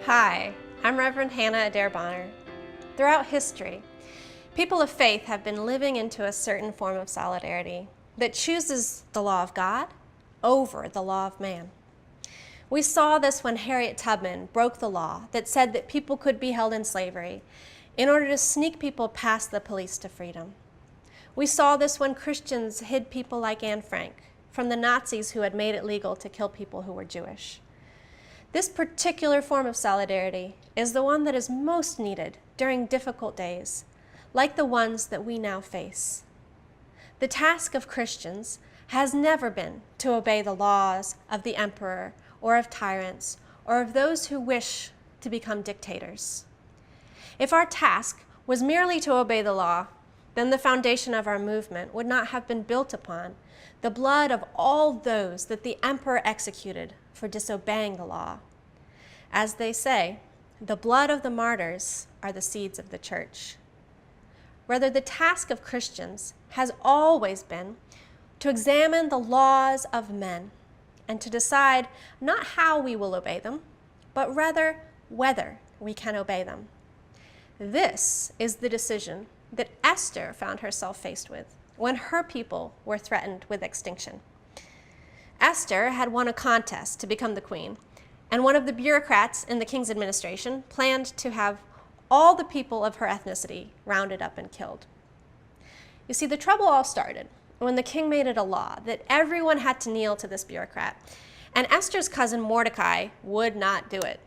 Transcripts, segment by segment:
Hi, I'm Reverend Hannah Adair Bonner. Throughout history, people of faith have been living into a certain form of solidarity that chooses the law of God over the law of man. We saw this when Harriet Tubman broke the law that said that people could be held in slavery in order to sneak people past the police to freedom. We saw this when Christians hid people like Anne Frank from the Nazis who had made it legal to kill people who were Jewish. This particular form of solidarity is the one that is most needed during difficult days, like the ones that we now face. The task of Christians has never been to obey the laws of the emperor or of tyrants or of those who wish to become dictators. If our task was merely to obey the law, then the foundation of our movement would not have been built upon the blood of all those that the emperor executed for disobeying the law. As they say, the blood of the martyrs are the seeds of the church. Rather, the task of Christians has always been to examine the laws of men and to decide not how we will obey them, but rather whether we can obey them. This is the decision that Esther found herself faced with when her people were threatened with extinction. Esther had won a contest to become the queen, and one of the bureaucrats in the king's administration planned to have all the people of her ethnicity rounded up and killed. You see, the trouble all started when the king made it a law that everyone had to kneel to this bureaucrat, and Esther's cousin Mordecai would not do it.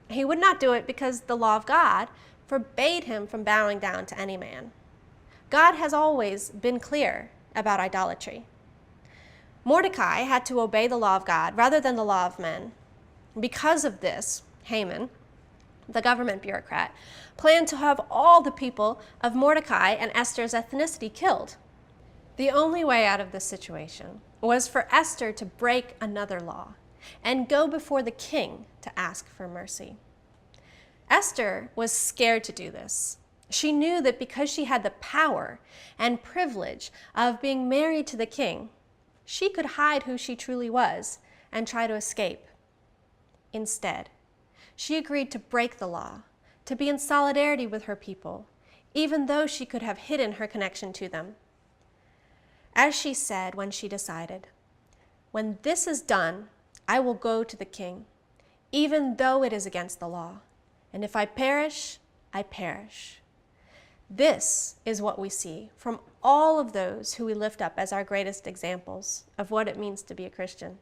He would not do it because the law of God forbade him from bowing down to any man. God has always been clear about idolatry. Mordecai had to obey the law of God rather than the law of men. Because of this, Haman, the government bureaucrat, planned to have all the people of Mordecai and Esther's ethnicity killed. The only way out of this situation was for Esther to break another law and go before the king to ask for mercy. Esther was scared to do this. She knew that because she had the power and privilege of being married to the king, she could hide who she truly was and try to escape. Instead, she agreed to break the law, to be in solidarity with her people, even though she could have hidden her connection to them. As she said when she decided, "When this is done, I will go to the king, even though it is against the law. And if I perish, I perish." This is what we see from all of those who we lift up as our greatest examples of what it means to be a Christian.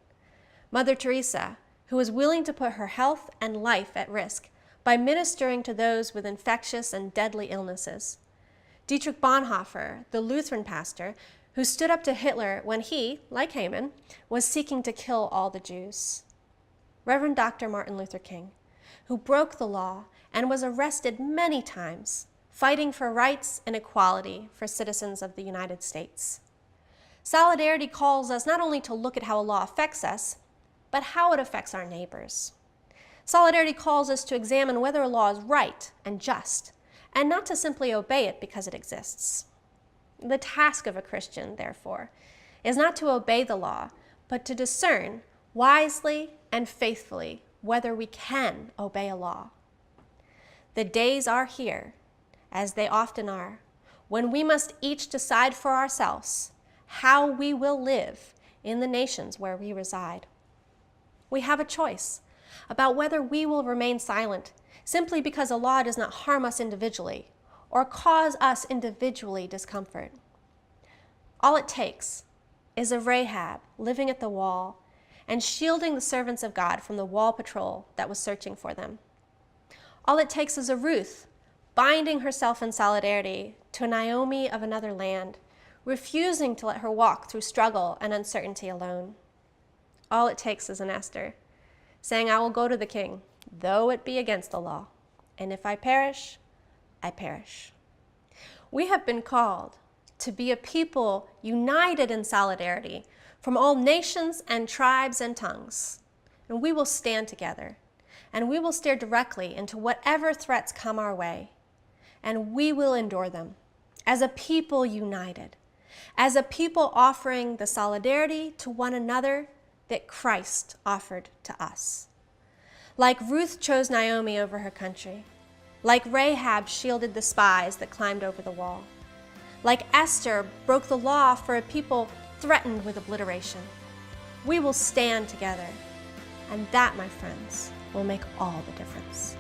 Mother Teresa, who was willing to put her health and life at risk by ministering to those with infectious and deadly illnesses. Dietrich Bonhoeffer, the Lutheran pastor, who stood up to Hitler when he, like Haman, was seeking to kill all the Jews. Reverend Dr. Martin Luther King, who broke the law and was arrested many times, fighting for rights and equality for citizens of the United States. Solidarity calls us not only to look at how a law affects us, but how it affects our neighbors. Solidarity calls us to examine whether a law is right and just, and not to simply obey it because it exists. The task of a Christian, therefore, is not to obey the law, but to discern wisely and faithfully whether we can obey a law. The days are here, as they often are, when we must each decide for ourselves how we will live in the nations where we reside. We have a choice about whether we will remain silent simply because a law does not harm us individually or cause us individually discomfort. All it takes is a Rahab living at the wall and shielding the servants of God from the wall patrol that was searching for them. All it takes is a Ruth binding herself in solidarity to a Naomi of another land, refusing to let her walk through struggle and uncertainty alone. All it takes is an Esther saying, "I will go to the king, though it be against the law, and if I perish, I perish." We have been called to be a people united in solidarity from all nations and tribes and tongues, and we will stand together, and we will stare directly into whatever threats come our way, and we will endure them as a people united, as a people offering the solidarity to one another that Christ offered to us. Like Ruth chose Naomi over her country. Like Rahab shielded the spies that climbed over the wall. Like Esther broke the law for a people threatened with obliteration. We will stand together, and that, my friends, will make all the difference.